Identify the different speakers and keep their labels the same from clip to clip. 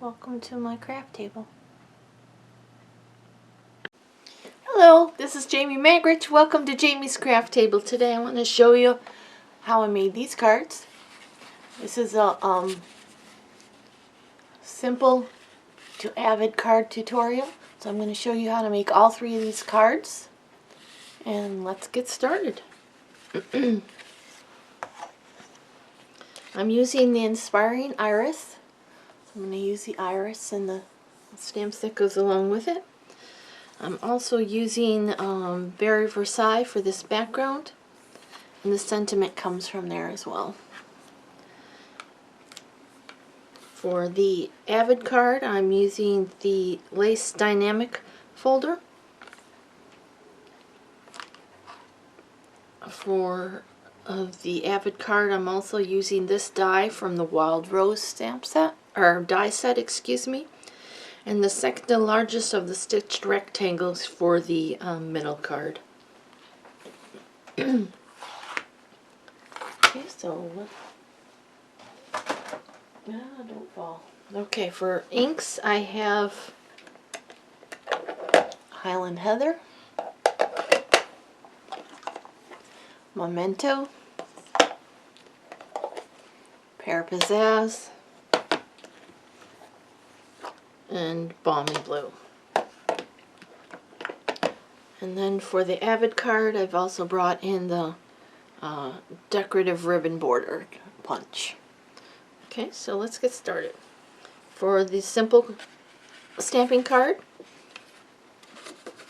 Speaker 1: Welcome to my craft table. Hello, this is Jamie Magritte. Welcome to Jamie's Craft Table. Today I want to show you how I made these cards. This is a simple to avid card tutorial. So I'm going to show you how to make all three of these cards. And let's get started. I'm using the Inspiring Iris. I'm going to use the iris and the stamps that goes along with it. I'm also using Versailles for this background, and the sentiment comes from there as well. For the Avid card, I'm using the Lace Dynamic folder. For the Avid card, I'm also using this die from the Wild Rose stamp set, or die set, excuse me. And the second to largest of the stitched rectangles for the middle card. Okay, so don't fall. Okay, for inks, I have Highland Heather, Memento, Pear Pizzazz, and Balmy Blue. And then for the Avid card, I've also brought in the decorative ribbon border punch. Okay, so let's get started. For the simple stamping card,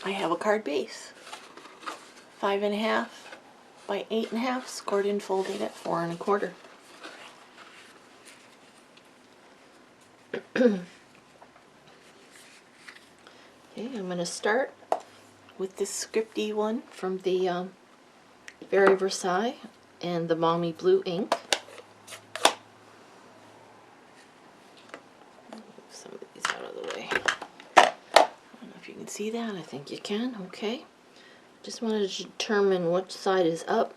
Speaker 1: I have a card base, 5.5 by 8.5, scored and folded at 4 1/4. Okay, I'm going to start with this scripty one from the Versailles and the Balmy Blue ink. Move some of these out of the way. I don't know if you can see that. I think you can. Okay. Just wanted to determine which side is up,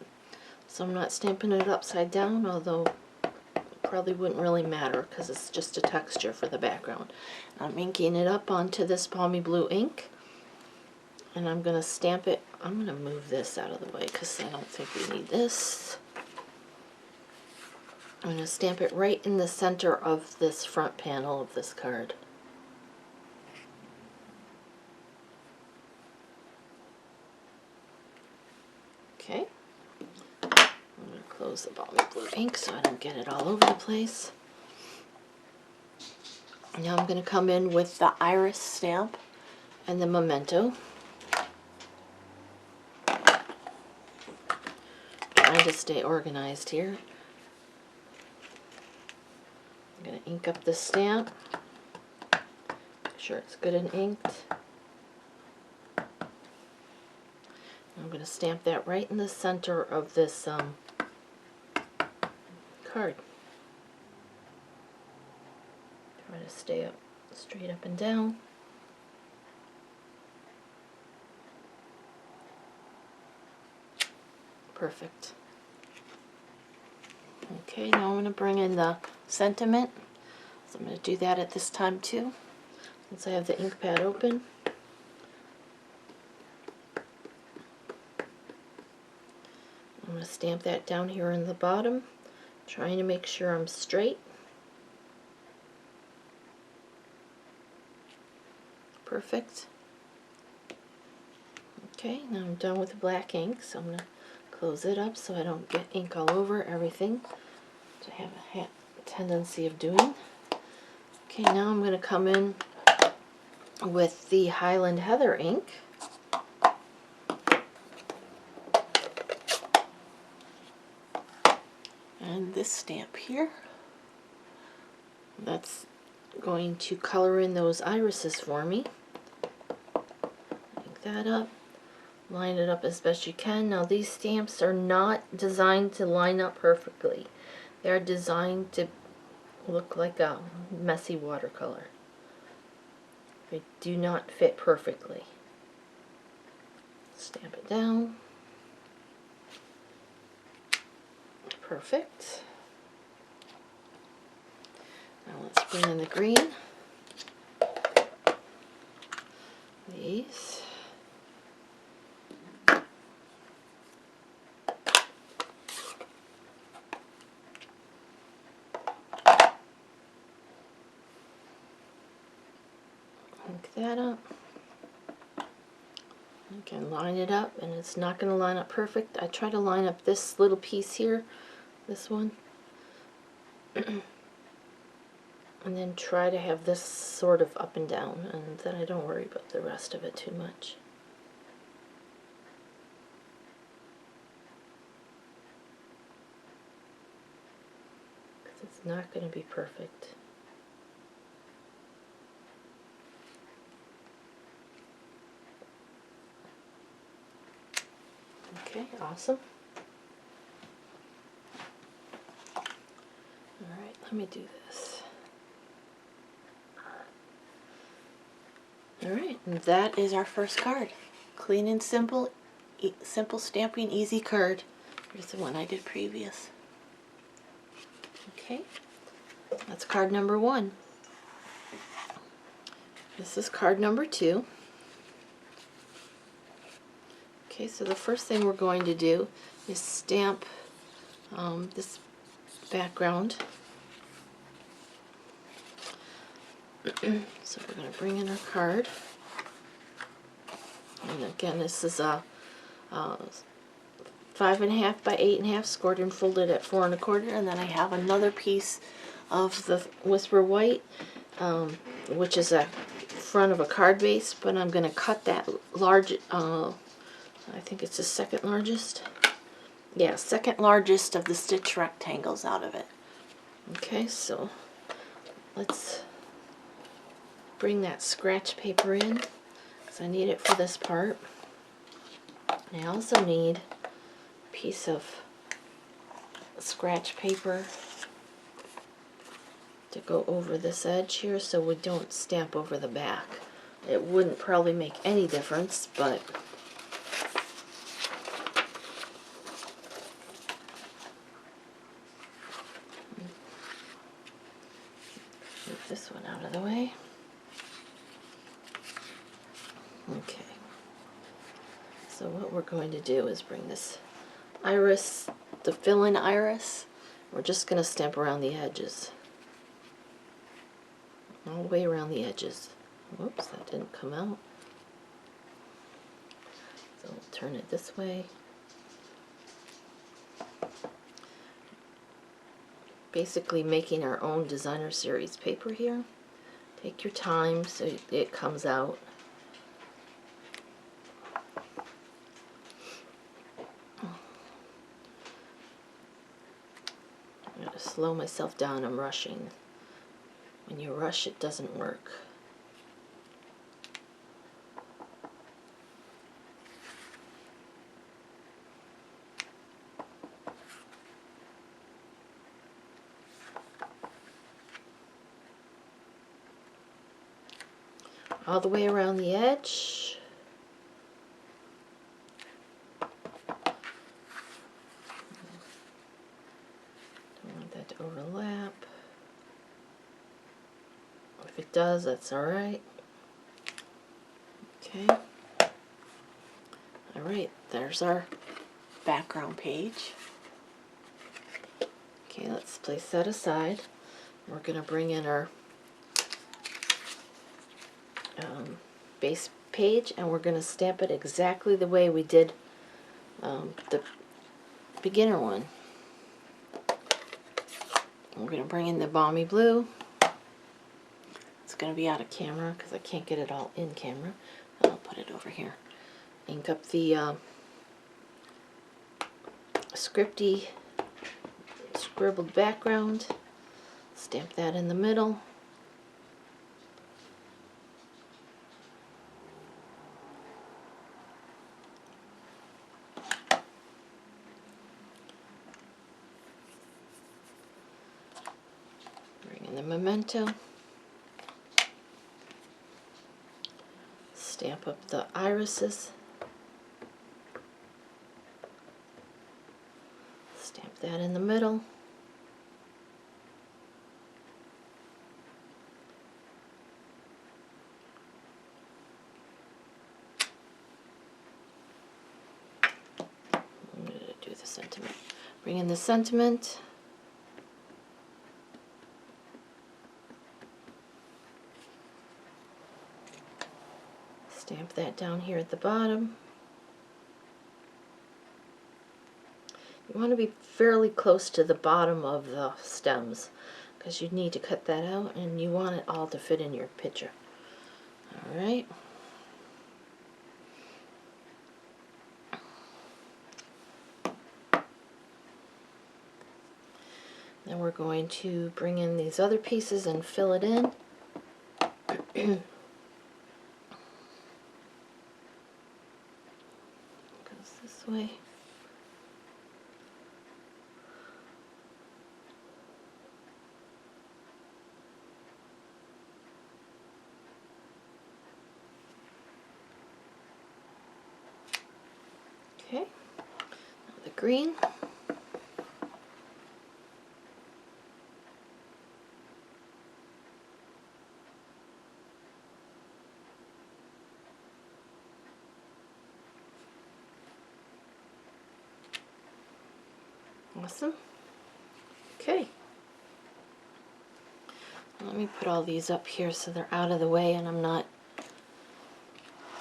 Speaker 1: so I'm not stamping it upside down, although it probably wouldn't really matter because it's just a texture for the background. I'm inking it up onto this Balmy Blue ink, and I'm going to stamp it. I'm going to move this out of the way because I don't think we need this. I'm going to stamp it right in the center of this front panel of this card. Okay. I'm going to close the Balmy Blue ink so I don't get it all over the place. Now I'm going to come in with the iris stamp and the Memento. Trying to stay organized here. I'm going to ink up the stamp. Make sure it's good and inked. I'm going to stamp that right in the center of this card. Try to stay up, straight up and down. Perfect. Okay, now I'm going to bring in the sentiment. So I'm going to do that at this time too, since I have the ink pad open. I'm going to stamp that down here in the bottom, trying to make sure I'm straight. Perfect. Okay, now I'm done with the black ink, so I'm going to close it up so I don't get ink all over everything, which I have a tendency of doing. Okay, now I'm going to come in with the Highland Heather ink. And this stamp here, that's going to color in those irises for me. Ink that up, line it up as best you can. Now these stamps are not designed to line up perfectly. They're designed to look like a messy watercolor. They do not fit perfectly. Stamp it down. Perfect. Now let's bring in the green. piece. Hook that up. You can line it up, and it's not going to line up perfect. I try to line up this little piece here, this one, and then try to have this sort of up and down, and then I don't worry about the rest of it too much. Because it's not going to be perfect. Okay, awesome. Alright, let me do this. Alright, and that is our first card. Clean and simple, simple stamping, easy card. Here's the one I did previous. Okay, that's card number 1. This is card number 2. Okay, so the first thing we're going to do is stamp this background. So we're going to bring in our card. And again, this is a 5.5 by 8.5, scored and folded at 4 1/4. And then I have another piece of the Whisper White, which is a front of a card base, but I'm going to cut that large, I think it's the second largest. Yeah, second largest of the stitch rectangles out of it. Okay, so let's bring that scratch paper in, because I need it for this part. And I also need a piece of scratch paper to go over this edge here so we don't stamp over the back. It wouldn't probably make any difference, but move this one out of the way. Okay. So what we're going to do is bring this iris, the fill-in iris. We're just going to stamp around the edges. All the way around the edges. Whoops, that didn't come out. So we'll turn it this way. Basically making our own designer series paper here. Take your time so it comes out. I gotta slow myself down, I'm rushing. When you rush, it doesn't work. All the way around the edge. Don't want that to overlap. If it does, that's alright. Okay. Alright, there's our background page. Okay, let's place that aside. We're going to bring in our base page, and we're going to stamp it exactly the way we did the beginner one. We're going to bring in the balmy blue. It's going to be out of camera because I can't get it all in camera. I'll put it over here. Ink up the scripty scribbled background. Stamp that in the middle. Bring in the memento. Stamp up the irises. Stamp that in the middle. Bring in the sentiment. Stamp that down here at the bottom. You want to be fairly close to the bottom of the stems because you need to cut that out and you want it all to fit in your picture. Alright. Then we're going to bring in these other pieces and fill it in. Goes this way. Okay, now the green. Awesome. Okay. Let me put all these up here so they're out of the way and I'm not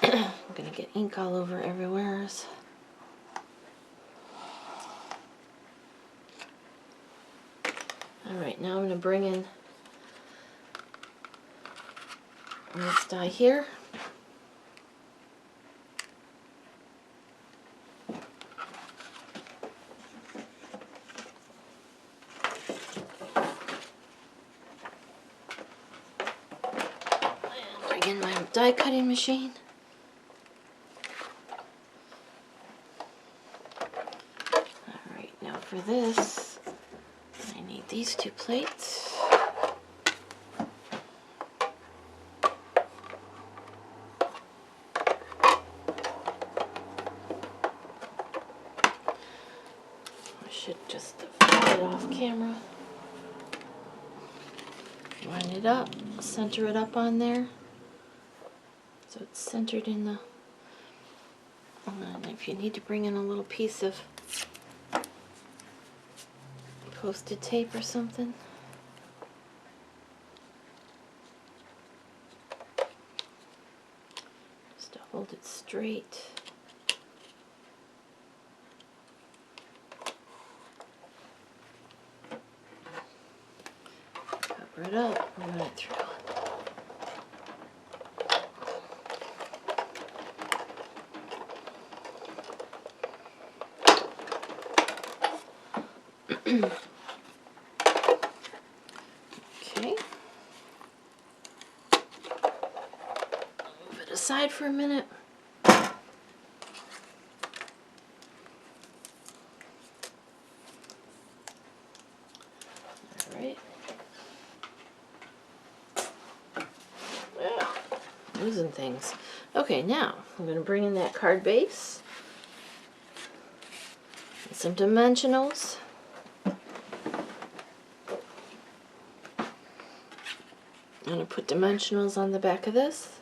Speaker 1: I'm gonna get ink all over everywhere. Alright, now I'm going to bring in this die here. And bring in my die cutting machine. Alright, now for this, I need these two plates. I should just put it off camera. Line it up, center it up on there. So it's centered in the... And if you need to bring in a little piece of posted tape or something. Just to hold it straight. Cover it up and run it through. Okay. Move it aside for a minute. Alright. Losing things. Okay, now I'm going to bring in that card base. And some dimensionals. I'm going to put dimensionals on the back of this.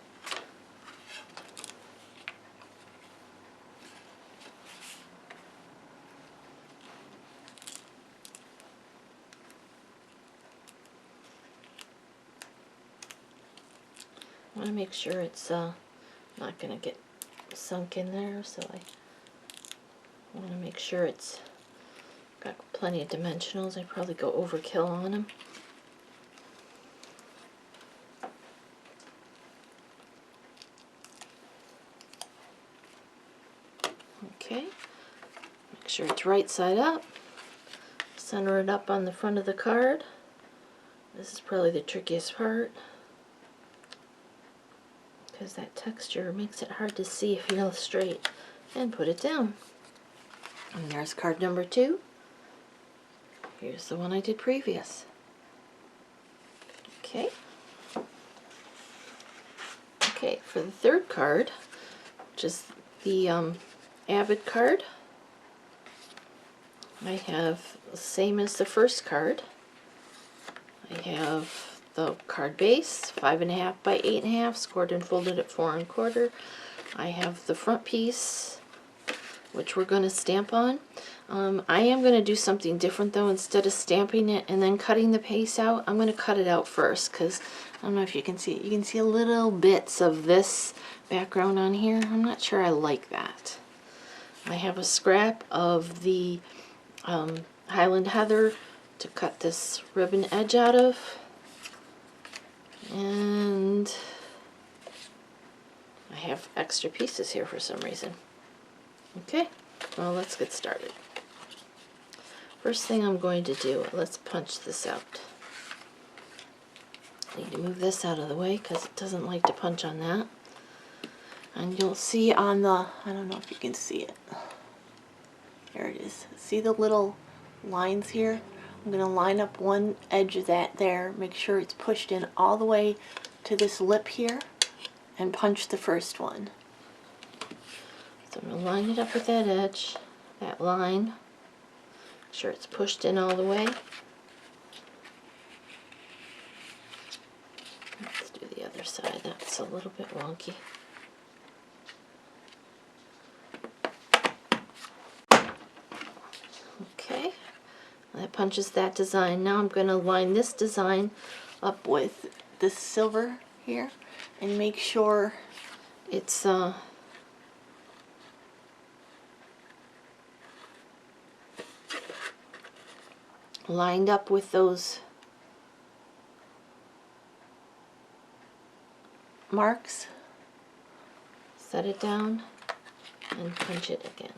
Speaker 1: I want to make sure it's not going to get sunk in there, so I want to make sure it's got plenty of dimensionals. I'd probably go overkill on them. Okay, make sure it's right side up. Center it up on the front of the card. This is probably the trickiest part because that texture makes it hard to see if you illustrate. And put it down. And there's card number 2. Here's the one I did previous. Okay. Okay, for the third card, which is the Avid card, I have the same as the first card. I have the card base, 5.5 by 8.5, scored and folded at 4 1/4. I have the front piece, which we're going to stamp on. I am going to do something different though. Instead of stamping it and then cutting the paste out, I'm going to cut it out first, because I don't know if you can see it. You can see a little bits of this background on here. I'm not sure I like that. I have a scrap of the Highland Heather to cut this ribbon edge out of, and I have extra pieces here for some reason. Okay, well, let's get started. First thing I'm going to do, let's punch this out. I need to move this out of the way because it doesn't like to punch on that. And you'll see on the, I don't know if you can see it. There it is. See the little lines here? I'm going to line up one edge of that there, make sure it's pushed in all the way to this lip here, and punch the first one. So I'm going to line it up with that edge, that line. Make sure it's pushed in all the way. Let's do the other side. That's a little bit wonky. Okay, that punches that design. Now I'm going to line this design up with this silver here and make sure it's lined up with those marks. Set it down and punch it again.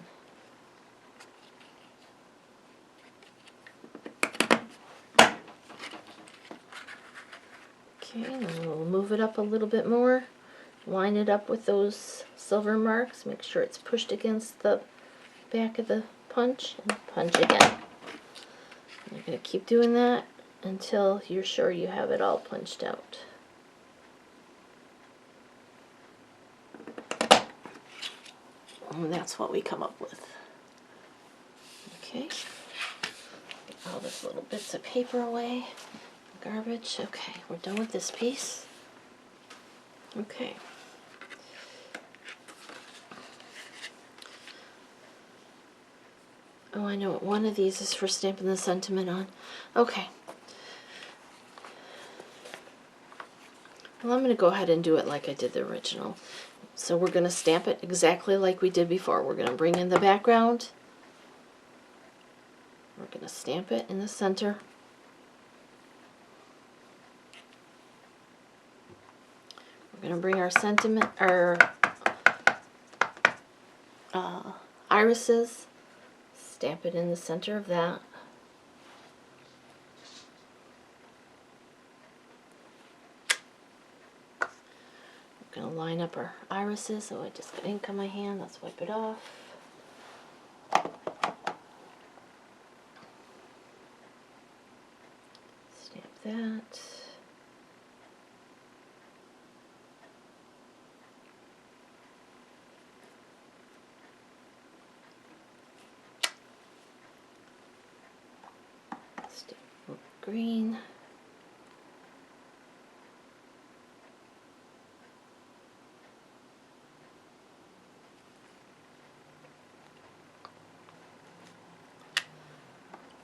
Speaker 1: Okay, and we'll move it up a little bit more. Line it up with those silver marks. Make sure it's pushed against the back of the punch, and punch again. You're going to keep doing that until you're sure you have it all punched out. And that's what we come up with. Okay. Get all those little bits of paper away. Garbage. Okay, we're done with this piece. Okay. Oh, I know what one of these is for stamping the sentiment on. Okay. Well, I'm going to go ahead and do it like I did the original. So we're going to stamp it exactly like we did before. We're going to bring in the background. We're going to stamp it in the center. We're going to bring our sentiment, our irises, stamp it in the center of that. We're going to line up our irises. Oh, I just got ink on my hand. Let's wipe it off. Stamp that. Stamp green.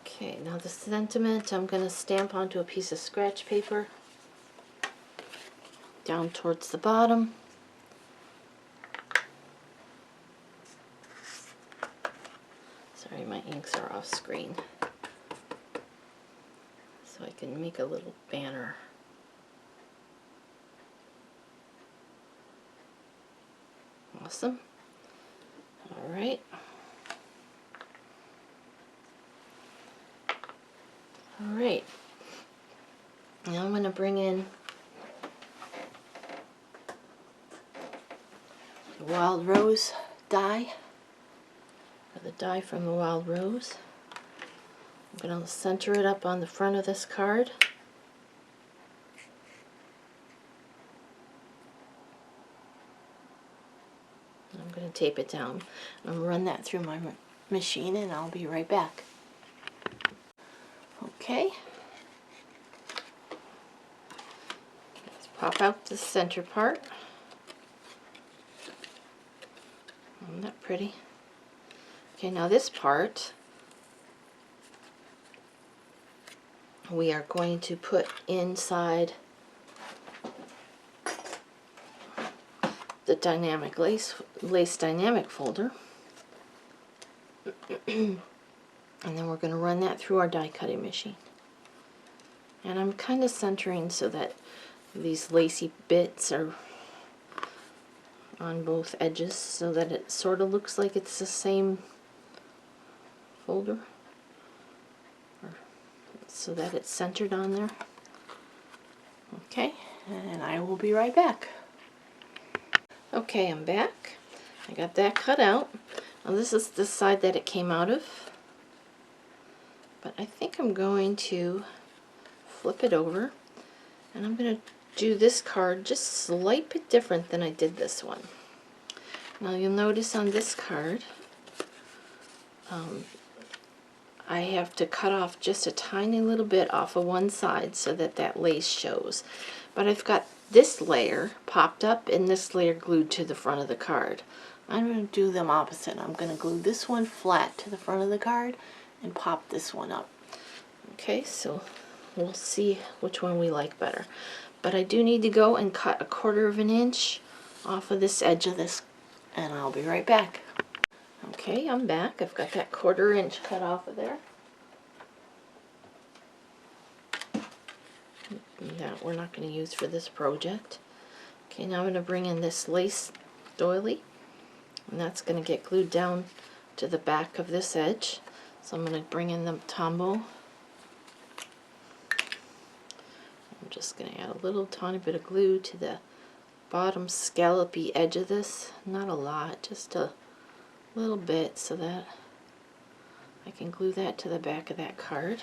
Speaker 1: Okay, now the sentiment I'm going to stamp onto a piece of scratch paper down towards the bottom. Sorry, my inks are off screen. So I can make a little banner. Awesome. All right. All right. Now I'm going to bring in the Wild Rose die, or the die from the Wild Rose. I'm going to center it up on the front of this card. I'm going to tape it down. I'm going to run that through my machine and I'll be right back. Okay. Let's pop out the center part. Isn't that pretty? Okay, now this part we are going to put inside the dynamic lace dynamic folder. And then we're going to run that through our die cutting machine. And I'm kind of centering so that these lacy bits are on both edges so that it sort of looks like it's the same folder, or so that it's centered on there. Okay, and I will be right back. Okay, I'm back. I got that cut out. Now this is the side that it came out of, but I think I'm going to flip it over, and I'm going to do this card just a slight bit different than I did this one. Now you'll notice on this card I have to cut off just a tiny little bit off of one side so that that lace shows. But I've got this layer popped up and this layer glued to the front of the card. I'm going to do them opposite. I'm going to glue this one flat to the front of the card and pop this one up. Okay, so we'll see which one we like better. But I do need to go and cut 1/4 of an inch off of this edge of this, and I'll be right back. Okay, I'm back. I've got that 1/4 inch cut off of there. That we're not going to use for this project. Okay, now I'm going to bring in this lace doily, and that's going to get glued down to the back of this edge. So I'm going to bring in the tombow. I'm just going to add a little tiny bit of glue to the bottom scallopy edge of this. Not a lot, just a little bit so that I can glue that to the back of that card.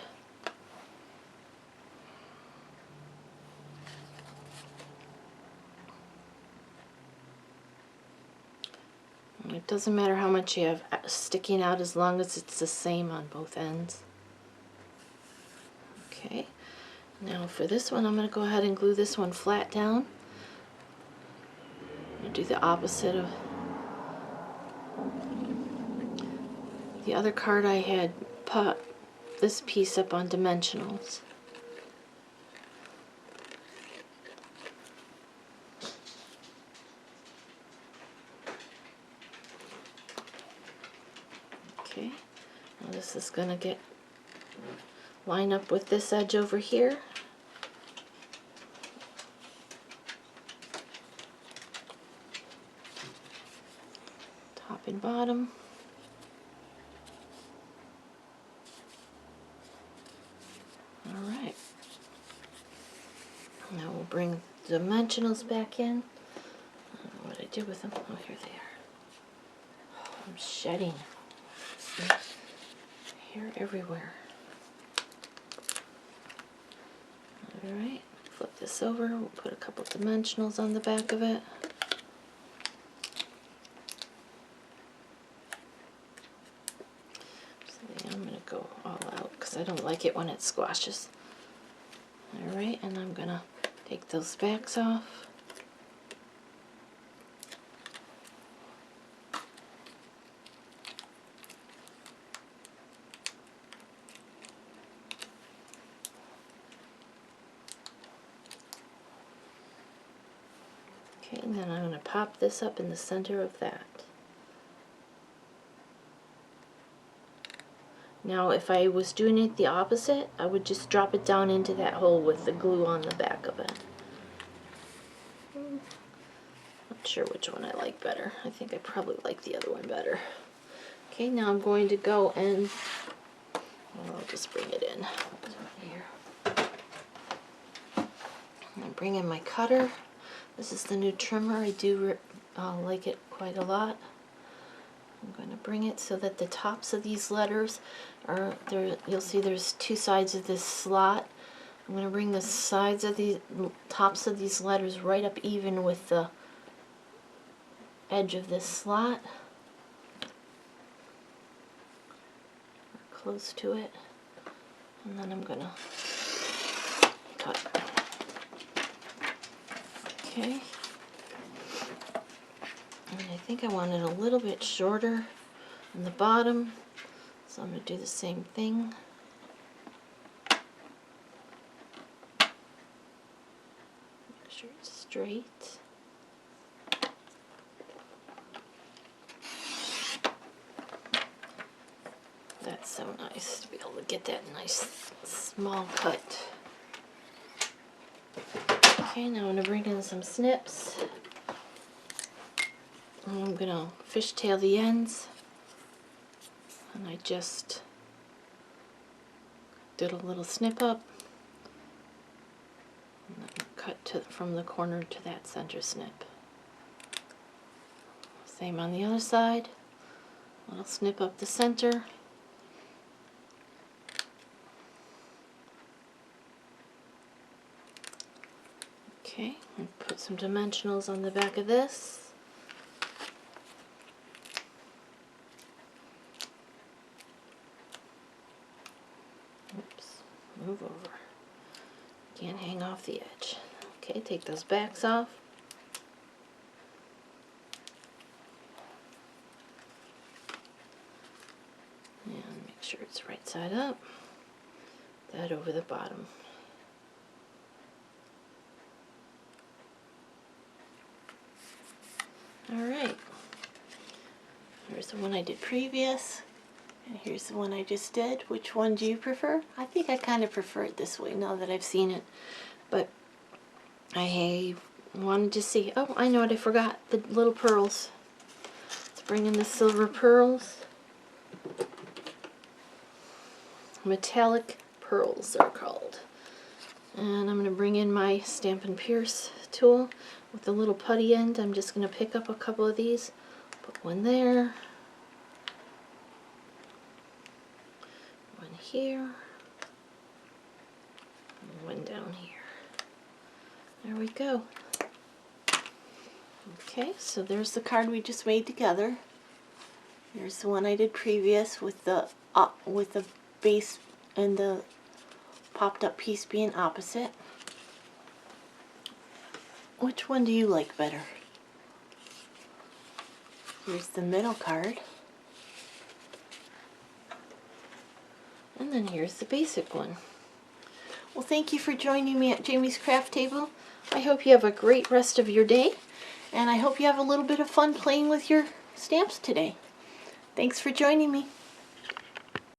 Speaker 1: And it doesn't matter how much you have sticking out as long as it's the same on both ends. Okay, now for this one I'm going to go ahead and glue this one flat down. I'm going to do the opposite of the other card. I had put this piece up on dimensionals. Okay, now this is going to line up with this edge over here. Top and bottom. Alright. Now we'll bring the dimensionals back in. I don't know what I did with them. Oh, here they are. Oh, I'm shedding. See? Hair everywhere. Alright, flip this over. We'll put a couple dimensionals on the back of it. I'm going to go all out because I don't like it when it squashes. Alright, and I'm going to take those backs off. Okay, and then I'm going to pop this up in the center of that. Now if I was doing it the opposite, I would just drop it down into that hole with the glue on the back of it. Not sure which one I like better. I think I probably like the other one better. Okay, now I'm going to go and I'll just bring it in here. I'm bringing my cutter. This is the new trimmer. I do like it quite a lot. I'm going to bring it so that the tops of these letters are there. You'll see there's two sides of this slot. I'm going to bring the sides of the tops of these letters right up even with the edge of this slot. Or close to it. And then I'm going to cut. Okay. And I think I want it a little bit shorter on the bottom. So I'm going to do the same thing. Make sure it's straight. That's so nice to be able to get that nice small cut. Okay, now I'm going to bring in some snips. I'm going to fishtail the ends. And I just did a little snip up. And then cut from the corner to that center snip. Same on the other side. A little snip up the center. Okay, and put some dimensionals on the back of this. Oops, move over. Can't hang off the edge. Okay, take those backs off. And make sure it's right side up. That over the bottom. Alright, here's the one I did previous, and here's the one I just did. Which one do you prefer? I think I kind of prefer it this way now that I've seen it, but I wanted to see, oh, I know what I forgot, the little pearls. Let's bring in the silver pearls. Metallic pearls they're called. And I'm going to bring in my Stampin' Pierce tool with the little putty end. I'm just going to pick up a couple of these, put one there, one here, and one down here. There we go. Okay, so there's the card we just made together. Here's the one I did previous with the base and the popped up piece being opposite. Which one do you like better? Here's the middle card. And then here's the basic one. Well, thank you for joining me at Jamie's Craft Table. I hope you have a great rest of your day, and I hope you have a little bit of fun playing with your stamps today. Thanks for joining me.